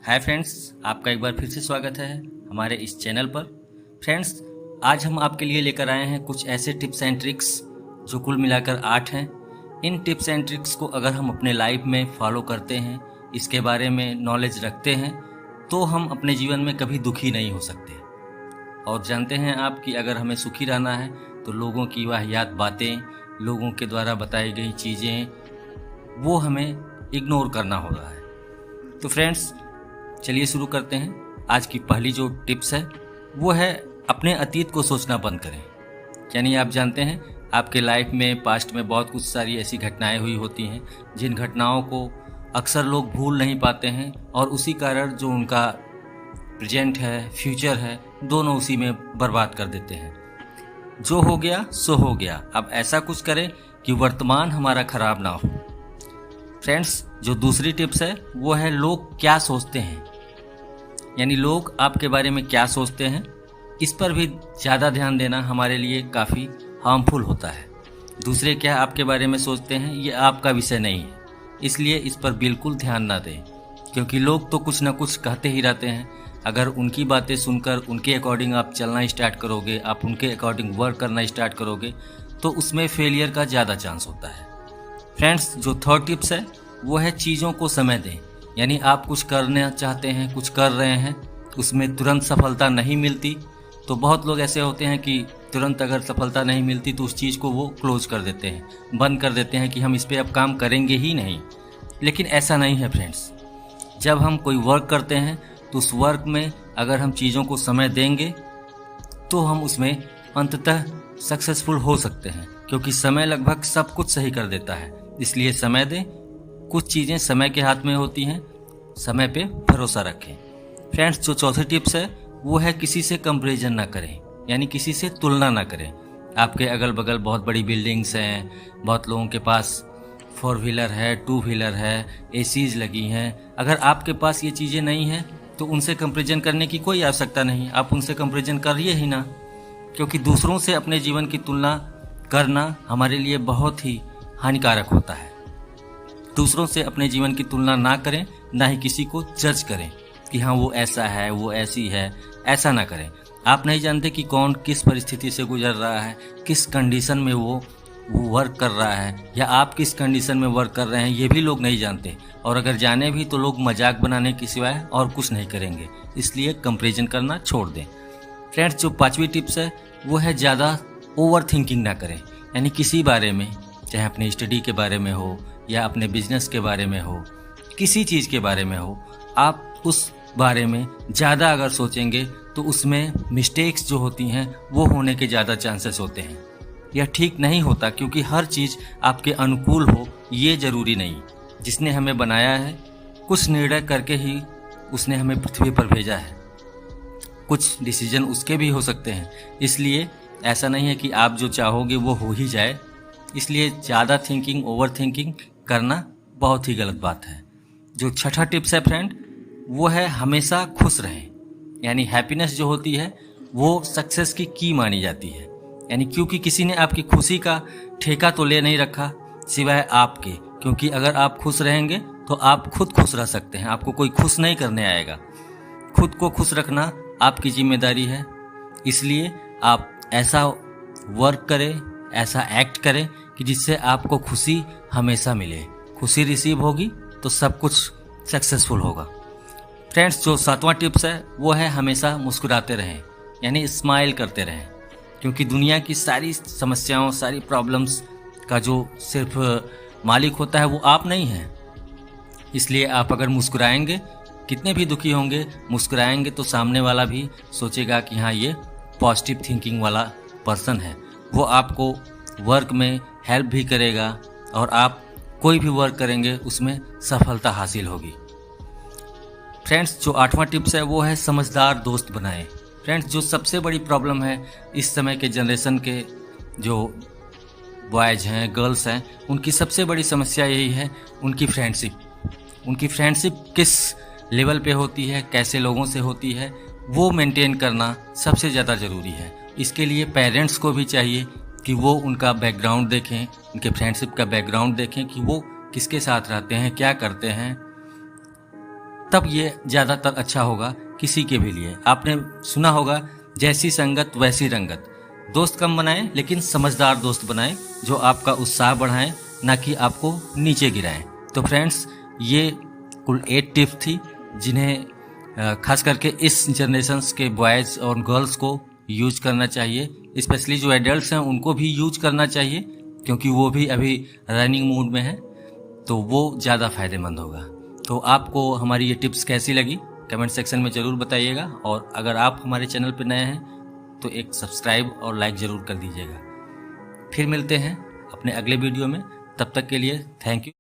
Hi friends, आपका एक बार फिर से स्वागत है हमारे इस चैनल पर। फ्रेंड्स, आज हम आपके लिए लेकर आए हैं कुछ ऐसे टिप्स एंड ट्रिक्स जो कुल मिलाकर 8 हैं। इन टिप्स एंड ट्रिक्स को अगर हम अपने लाइफ में फॉलो करते हैं, इसके बारे में नॉलेज रखते हैं, तो हम अपने जीवन में कभी दुखी नहीं हो सकते। और जानते हैं आप कि अगर हमें सुखी रहना है तो लोगों की वाहियात बातें, लोगों के द्वारा बताई गई चीज़ें, वो हमें इग्नोर करना हो रहा है। तो फ्रेंड्स, चलिए शुरू करते हैं। आज की पहली जो टिप्स है वो है अपने अतीत को सोचना बंद करें। यानी आप जानते हैं आपके लाइफ में पास्ट में बहुत कुछ सारी ऐसी घटनाएं हुई होती हैं जिन घटनाओं को अक्सर लोग भूल नहीं पाते हैं, और उसी कारण जो उनका प्रेजेंट है, फ्यूचर है, दोनों उसी में बर्बाद कर देते हैं। जो हो गया सो हो गया। अब ऐसा कुछ करें कि वर्तमान हमारा खराब ना हो। फ्रेंड्स, जो दूसरी टिप्स है वो है लोग क्या सोचते हैं। यानी लोग आपके बारे में क्या सोचते हैं, इस पर भी ज़्यादा ध्यान देना हमारे लिए काफ़ी हार्मफुल होता है। दूसरे क्या आपके बारे में सोचते हैं ये आपका विषय नहीं है, इसलिए इस पर बिल्कुल ध्यान ना दें, क्योंकि लोग तो कुछ ना कुछ कहते ही रहते हैं। अगर उनकी बातें सुनकर उनके अकॉर्डिंग आप चलना स्टार्ट करोगे, आप उनके अकॉर्डिंग वर्क करना स्टार्ट करोगे, तो उसमें फेलियर का ज़्यादा चांस होता है। फ्रेंड्स, जो थर्ड टिप्स है वो है चीज़ों को समय दें। यानी आप कुछ करना चाहते हैं, कुछ कर रहे हैं, उसमें तुरंत सफलता नहीं मिलती, तो बहुत लोग ऐसे होते हैं कि तुरंत अगर सफलता नहीं मिलती तो उस चीज़ को वो क्लोज कर देते हैं, बंद कर देते हैं कि हम इस पर अब काम करेंगे ही नहीं। लेकिन ऐसा नहीं है फ्रेंड्स। जब हम कोई वर्क करते हैं तो उस वर्क में अगर हम चीज़ों को समय देंगे तो हम उसमें अंततः सक्सेसफुल हो सकते हैं, क्योंकि समय लगभग सब कुछ सही कर देता है। इसलिए समय दें। कुछ चीज़ें समय के हाथ में होती हैं, समय पे भरोसा रखें। फ्रेंड्स, जो चौथी टिप्स है वो है किसी से कंपैरिजन ना करें, यानी किसी से तुलना ना करें। आपके अगल बगल बहुत बड़ी बिल्डिंग्स हैं, बहुत लोगों के पास 4 व्हीलर है, 2 व्हीलर है, एसीज लगी हैं। अगर आपके पास ये चीज़ें नहीं हैं तो उनसे कंपैरिजन करने की कोई आवश्यकता नहीं। आप उनसे कंपैरिजन करिए ही ना, क्योंकि दूसरों से अपने जीवन की तुलना करना हमारे लिए बहुत ही हानिकारक होता है। दूसरों से अपने जीवन की तुलना ना करें, ना ही किसी को जज करें कि हाँ वो ऐसा है, वो ऐसी है। ऐसा ना करें। आप नहीं जानते कि कौन किस परिस्थिति से गुजर रहा है, किस कंडीशन में वो वर्क कर रहा है, या आप किस कंडीशन में वर्क कर रहे हैं, ये भी लोग नहीं जानते। और अगर जाने भी तो लोग मजाक बनाने के सिवाय और कुछ नहीं करेंगे। इसलिए कंपैरिजन करना छोड़ दें। फ्रेंड्स, जो पांचवी टिप्स है वो है ज़्यादा ओवर थिंकिंग ना करें। यानी किसी बारे में, चाहे अपनी स्टडी के बारे में हो या अपने बिजनेस के बारे में हो, किसी चीज़ के बारे में हो, आप उस बारे में ज़्यादा अगर सोचेंगे तो उसमें मिस्टेक्स जो होती हैं वो होने के ज़्यादा चांसेस होते हैं। यह ठीक नहीं होता, क्योंकि हर चीज़ आपके अनुकूल हो ये ज़रूरी नहीं। जिसने हमें बनाया है कुछ निर्णय करके ही उसने हमें पृथ्वी पर भेजा है। कुछ डिसीजन उसके भी हो सकते हैं, इसलिए ऐसा नहीं है कि आप जो चाहोगे वो हो ही जाए। इसलिए ज़्यादा थिंकिंग, ओवर थिंकिंग करना बहुत ही गलत बात है। जो छठा टिप्स है फ्रेंड वो है हमेशा खुश रहें। यानी हैप्पीनेस जो होती है वो सक्सेस की मानी जाती है। यानी क्योंकि किसी ने आपकी खुशी का ठेका तो ले नहीं रखा सिवाय आपके, क्योंकि अगर आप खुश रहेंगे तो आप खुद खुश रह सकते हैं, आपको कोई खुश नहीं करने आएगा। खुद को खुश रखना आपकी जिम्मेदारी है। इसलिए आप ऐसा वर्क करें, ऐसा एक्ट करें कि जिससे आपको खुशी हमेशा मिले। खुशी रिसीव होगी तो सब कुछ सक्सेसफुल होगा। फ्रेंड्स, जो सातवां टिप्स है वो है हमेशा मुस्कुराते रहें। यानी स्माइल करते रहें, क्योंकि दुनिया की सारी समस्याओं, सारी प्रॉब्लम्स का जो सिर्फ मालिक होता है वो आप नहीं हैं। इसलिए आप अगर मुस्कुराएंगे, कितने भी दुखी होंगे, मुस्कुराएंगे तो सामने वाला भी सोचेगा कि हाँ ये पॉजिटिव थिंकिंग वाला पर्सन है। वो आपको वर्क में हेल्प भी करेगा और आप कोई भी वर्क करेंगे उसमें सफलता हासिल होगी। फ्रेंड्स, जो आठवां टिप्स है वो है समझदार दोस्त बनाएं। फ्रेंड्स, जो सबसे बड़ी प्रॉब्लम है इस समय के जनरेशन के जो बॉयज़ हैं, गर्ल्स हैं, उनकी सबसे बड़ी समस्या यही है उनकी फ्रेंडशिप। उनकी फ्रेंडशिप किस लेवल पे होती है, कैसे लोगों से होती है, वो मेंटेन करना सबसे ज़्यादा ज़रूरी है। इसके लिए पेरेंट्स को भी चाहिए कि वो उनका बैकग्राउंड देखें, उनके फ्रेंडशिप का बैकग्राउंड देखें कि वो किसके साथ रहते हैं, क्या करते हैं, तब ये ज़्यादातर अच्छा होगा किसी के भी लिए। आपने सुना होगा, जैसी संगत वैसी रंगत। दोस्त कम बनाएं लेकिन समझदार दोस्त बनाएं जो आपका उत्साह बढ़ाएं, ना कि आपको नीचे गिराएं। तो फ्रेंड्स, ये कुल 8 टिप्स थी जिन्हें खास करके इस जनरेशन्स के बॉयज़ और गर्ल्स को यूज करना चाहिए। स्पेशली जो एडल्ट्स हैं उनको भी यूज करना चाहिए, क्योंकि वो भी अभी रनिंग मूड में है, तो वो ज़्यादा फायदेमंद होगा। तो आपको हमारी ये टिप्स कैसी लगी कमेंट सेक्शन में ज़रूर बताइएगा, और अगर आप हमारे चैनल पर नए हैं तो एक सब्सक्राइब और लाइक ज़रूर कर दीजिएगा। फिर मिलते हैं अपने अगले वीडियो में, तब तक के लिए थैंक यू।